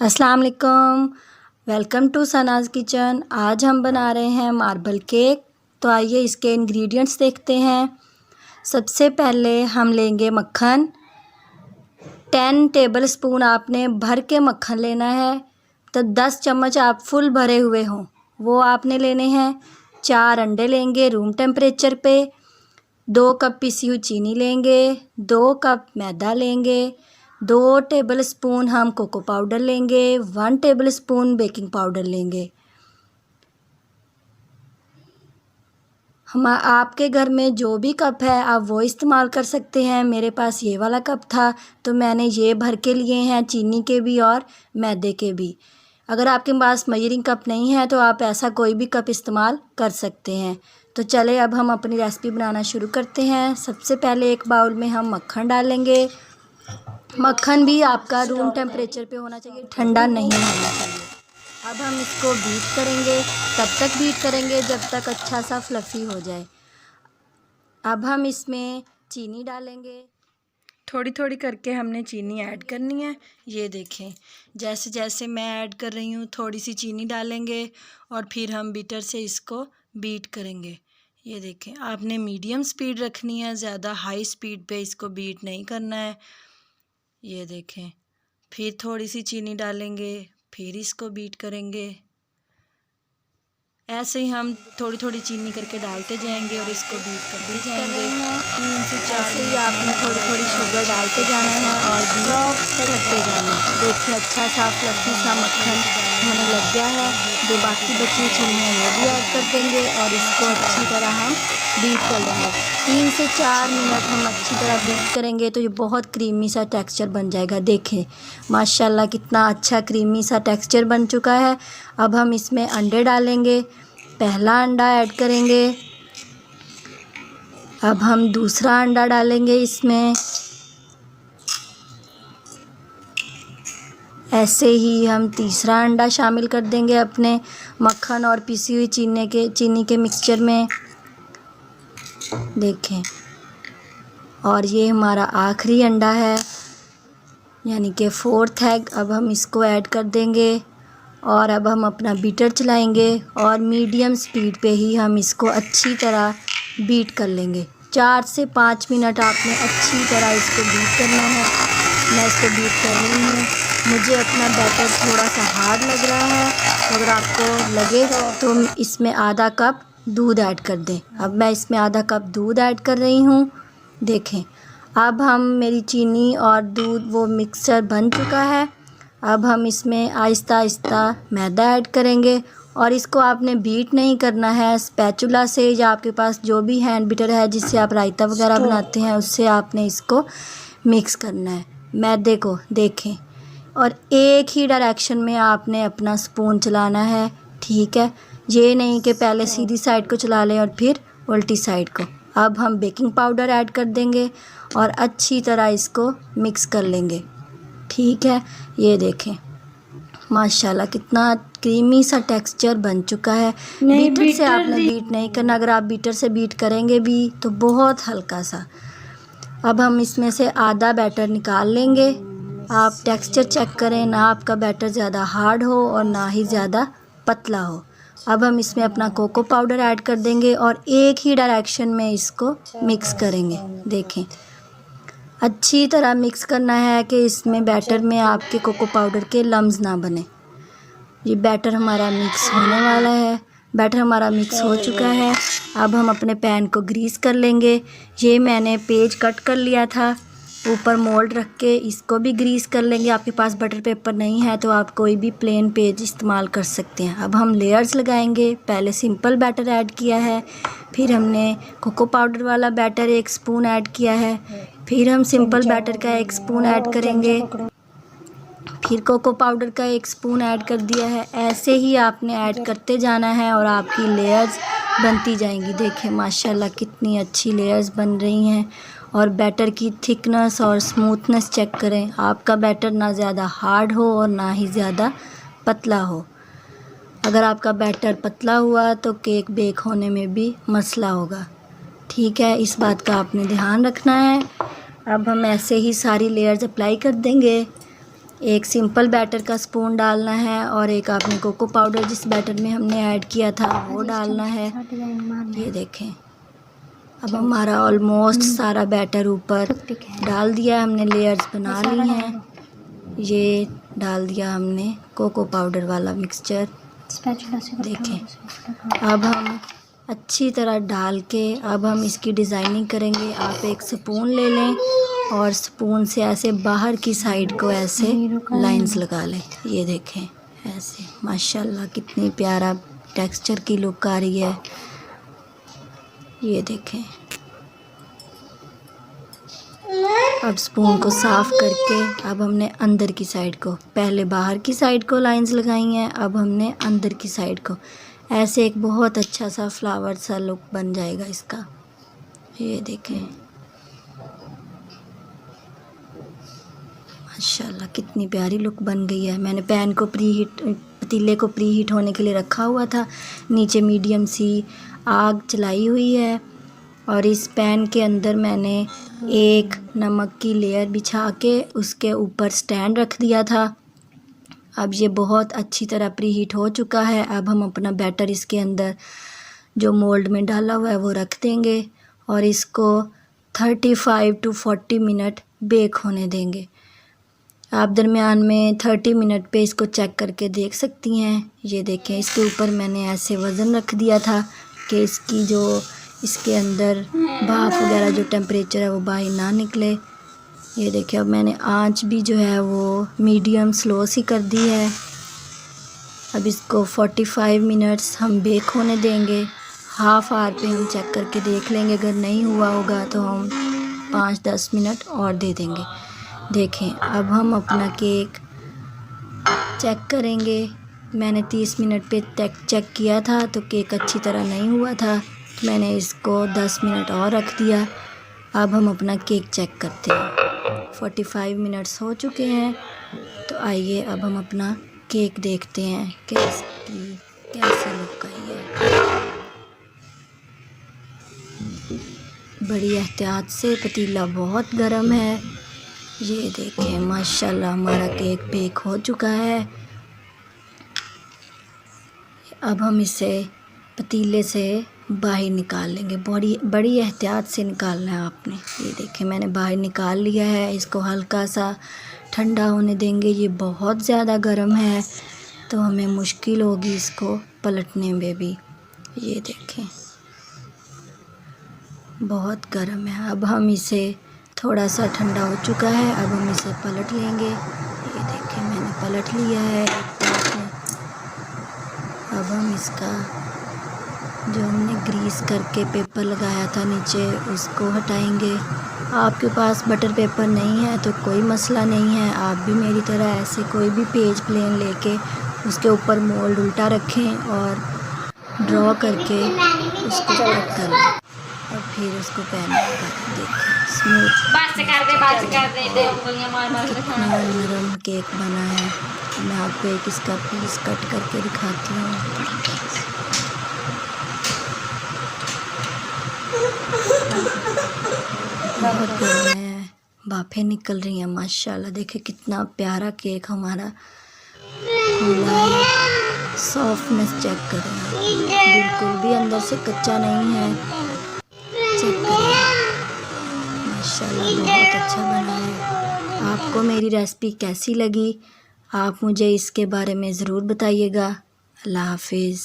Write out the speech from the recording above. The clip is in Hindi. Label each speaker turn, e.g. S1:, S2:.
S1: अस्सलाम वालेकुम। वेलकम टू सनाज़ किचन। आज हम बना रहे हैं मार्बल केक। तो आइए इसके इंग्रेडिएंट्स देखते हैं। सबसे पहले हम लेंगे मक्खन। 10 टेबलस्पून आपने भर के मक्खन लेना है। तो 10 चम्मच आप फुल भरे हुए हों वो आपने लेने हैं। 4 अंडे लेंगे रूम टेम्परेचर पे। 2 कप पिसी हुई चीनी लेंगे। 2 कप मैदा लेंगे। 2 टेबलस्पून हम कोको पाउडर लेंगे। 1 टेबलस्पून बेकिंग पाउडर लेंगे। हम आपके घर में जो भी कप है आप वो इस्तेमाल कर सकते हैं। मेरे पास ये वाला कप था तो मैंने ये भर के लिए हैं, चीनी के भी और मैदे के भी। अगर आपके पास मेजरिंग कप नहीं है तो आप ऐसा कोई भी कप इस्तेमाल कर सकते हैं। तो चले अब हम अपनी रेसिपी बनाना शुरू करते हैं। सबसे पहले एक बाउल में हम मक्खन डालेंगे। मक्खन भी आपका रूम टेम्परेचर पे होना चाहिए, ठंडा नहीं होना चाहिए। अब हम इसको बीट करेंगे। तब तक बीट करेंगे जब तक अच्छा सा फ्लफ़ी हो जाए। अब हम इसमें चीनी डालेंगे। थोड़ी थोड़ी करके हमने चीनी ऐड करनी है। ये देखें, जैसे जैसे मैं ऐड कर रही हूँ थोड़ी सी चीनी डालेंगे और फिर हम बीटर से इसको बीट करेंगे। ये देखें, आपने मीडियम स्पीड रखनी है, ज़्यादा हाई स्पीड पे इसको बीट नहीं करना है। ये देखें, फिर थोड़ी सी चीनी डालेंगे, फिर इसको बीट करेंगे। ऐसे ही हम थोड़ी थोड़ी चीनी करके डालते जाएंगे और इसको बीट करते जाएंगे। 3 से 4 ही आपने थोड़ी थोड़ी शुगर डालते जाना है और बीट करते जाना है। देखिए अच्छा सा फ्लफी सा मक्खन होने लग गया है। जो बाकी बची हुई चीनी है वो भी ऐड कर देंगे और इसको अच्छी तरह हम बीट कर लेंगे। 3 से 4 मिनट हम अच्छी तरह बीट करेंगे तो ये बहुत क्रीमी सा टेक्सचर बन जाएगा। देखें माशाल्लाह कितना अच्छा क्रीमी सा टेक्सचर बन चुका है। अब हम इसमें अंडे डालेंगे। पहला अंडा ऐड करेंगे। अब हम दूसरा अंडा डालेंगे इसमें। ऐसे ही हम तीसरा अंडा शामिल कर देंगे अपने मक्खन और पिसी हुई चीनी के मिक्सचर में। देखें, और ये हमारा आखिरी अंडा है यानी कि 4th एग। अब हम इसको ऐड कर देंगे और अब हम अपना बीटर चलाएंगे और मीडियम स्पीड पे ही हम इसको अच्छी तरह बीट कर लेंगे। 4 से 5 मिनट आपने अच्छी तरह इसको बीट करना है। मैं इसको बीट कर रही हूँ। मुझे अपना बैटर थोड़ा सा हार्ड लग रहा है। अगर आपको लगे तो इसमें आधा कप दूध ऐड कर दें। अब मैं इसमें आधा कप दूध ऐड कर रही हूँ। देखें, अब हम मेरी चीनी और दूध वो मिक्सचर बन चुका है। अब हम इसमें आहिस्ता आहिस्ता मैदा ऐड करेंगे और इसको आपने बीट नहीं करना है। स्पैचुला से या आपके पास जो भी हैंड बीटर है जिससे आप रायता वगैरह बनाते हैं उससे आपने इसको मिक्स करना है मैदे को। देखें, और एक ही डायरेक्शन में आपने अपना स्पून चलाना है, ठीक है। ये नहीं कि पहले सीधी साइड को चला लें और फिर उल्टी साइड को। अब हम बेकिंग पाउडर ऐड कर देंगे और अच्छी तरह इसको मिक्स कर लेंगे, ठीक है। ये देखें माशाल्लाह कितना क्रीमी सा टेक्सचर बन चुका है। बीटर से आपने बीट नहीं करना। अगर आप बीटर से बीट करेंगे भी तो बहुत हल्का सा। अब हम इसमें से आधा बैटर निकाल लेंगे। आप टेक्सचर चेक करें, ना आपका बैटर ज़्यादा हार्ड हो और ना ही ज़्यादा पतला हो। अब हम इसमें अपना कोको पाउडर ऐड कर देंगे और एक ही डायरेक्शन में इसको मिक्स करेंगे। देखें, अच्छी तरह मिक्स करना है कि इसमें बैटर में आपके कोको पाउडर के लम्स ना बने। ये बैटर हमारा मिक्स होने वाला है। बैटर हमारा मिक्स हो चुका है। अब हम अपने पैन को ग्रीस कर लेंगे। ये मैंने पेज कट कर लिया था, ऊपर मोल्ड रख के इसको भी ग्रीस कर लेंगे। आपके पास बटर पेपर नहीं है तो आप कोई भी प्लेन पेज इस्तेमाल कर सकते हैं। अब हम लेयर्स लगाएंगे। पहले सिंपल बैटर ऐड किया है, फिर हमने कोको पाउडर वाला बैटर 1 स्पून ऐड किया है, फिर हम सिंपल बैटर का 1 स्पून ऐड करेंगे, फिर कोको पाउडर का 1 स्पून ऐड कर दिया है। ऐसे ही आपने ऐड करते जाना है और आपकी लेयर्स बनती जाएंगी। देखें माशाल्लाह कितनी अच्छी लेयर्स बन रही हैं। और बैटर की थिकनेस और स्मूथनेस चेक करें। आपका बैटर ना ज़्यादा हार्ड हो और ना ही ज़्यादा पतला हो। अगर आपका बैटर पतला हुआ तो केक बेक होने में भी मसला होगा, ठीक है। इस बात का आपने ध्यान रखना है। अब हम ऐसे ही सारी लेयर्स अप्लाई कर देंगे एक सिंपल बैटर का स्पून डालना है और एक आपने कोको पाउडर जिस बैटर में हमने ऐड किया था वो डालना है। ये देखें, अब हमारा ऑलमोस्ट सारा बैटर ऊपर डाल दिया, हमने लेयर्स बना ली हैं। ये डाल दिया हमने कोको पाउडर वाला मिक्सचर। देखें, अब हम अच्छी तरह डाल के अब हम इसकी डिज़ाइनिंग करेंगे। आप एक स्पून ले लें और स्पून से ऐसे बाहर की साइड को ऐसे लाइंस लगा लें। ये देखें ऐसे, माशाल्लाह कितनी प्यारा टेक्सचर की लुक आ रही है। ये देखें, अब स्पून को साफ़ करके अब हमने अंदर की साइड को, पहले बाहर की साइड को लाइंस लगाई हैं, अब हमने अंदर की साइड को ऐसे एक बहुत अच्छा सा फ्लावर सा लुक बन जाएगा इसका। ये देखें माशाल्लाह कितनी प्यारी लुक बन गई है। मैंने पैन को पतीले को प्री हीट होने के लिए रखा हुआ था, नीचे मीडियम सी आग चलाई हुई है और इस पैन के अंदर मैंने एक नमक की लेयर बिछा के उसके ऊपर स्टैंड रख दिया था। अब ये बहुत अच्छी तरह प्री हीट हो चुका है। अब हम अपना बैटर इसके अंदर जो मोल्ड में डाला हुआ है वो रख देंगे और इसको 35 to 40 मिनट बेक होने देंगे। आप दरमियान में 30 मिनट पे इसको चेक करके देख सकती हैं। ये देखें, इसके ऊपर मैंने ऐसे वज़न रख दिया था कि इसकी जो इसके अंदर भाप वगैरह जो टेम्परेचर है वो बाहर ना निकले। ये देखिए, अब मैंने आंच भी जो है वो मीडियम स्लो सी कर दी है। अब इसको 45 मिनट्स हम बेक होने देंगे। हाफ़ आवर पे हम चेक करके देख लेंगे, अगर नहीं हुआ होगा तो हम 5-10 मिनट और दे देंगे। देखें, अब हम अपना केक चेक करेंगे। मैंने 30 मिनट पे चेक किया था तो केक अच्छी तरह नहीं हुआ था, मैंने इसको 10 मिनट और रख दिया। अब हम अपना केक चेक करते हैं। 45 मिनट्स हो चुके हैं, तो आइए अब हम अपना केक देखते हैं कि इसकी कैसे लुक आई है। बड़ी एहतियात से, पतीला बहुत गर्म है। ये देखें माशाल्लाह हमारा केक बेक हो चुका है। अब हम इसे पतीले से बाहर निकाल लेंगे। बड़ी एहतियात से निकालना है आपने। ये देखें, मैंने बाहर निकाल लिया है। इसको हल्का सा ठंडा होने देंगे। ये बहुत ज़्यादा गर्म है तो हमें मुश्किल होगी इसको पलटने में भी। ये देखें बहुत गर्म है। अब हम इसे, थोड़ा सा ठंडा हो चुका है, अब हम इसे पलट लेंगे। ये देखें मैंने पलट लिया है एक तरफ में। अब हम इसका जो हमने ग्रीस करके पेपर लगाया था नीचे उसको हटाएंगे। आपके पास बटर पेपर नहीं है तो कोई मसला नहीं है, आप भी मेरी तरह ऐसे कोई भी पेज प्लेन लेके उसके ऊपर मोल्ड उल्टा रखें और ड्रॉ करके उसको कट कर लें और फिर उसको पैन में देखें स्मूथ कितना नरम केक बना है। मैं आपको एक इसका पीस कट करके दिखाती हूँ। बहुत गर्म है, भापें निकल रही हैं माशाल्लाह। देखिए कितना प्यारा केक हमारा फूला है। सॉफ्टनेस चेक करें, बिल्कुल भी अंदर से कच्चा नहीं है। चेक करें माशाल्लाह बहुत अच्छा बना है। आपको मेरी रेसिपी कैसी लगी आप मुझे इसके बारे में ज़रूर बताइएगा। अल्लाह हाफिज़।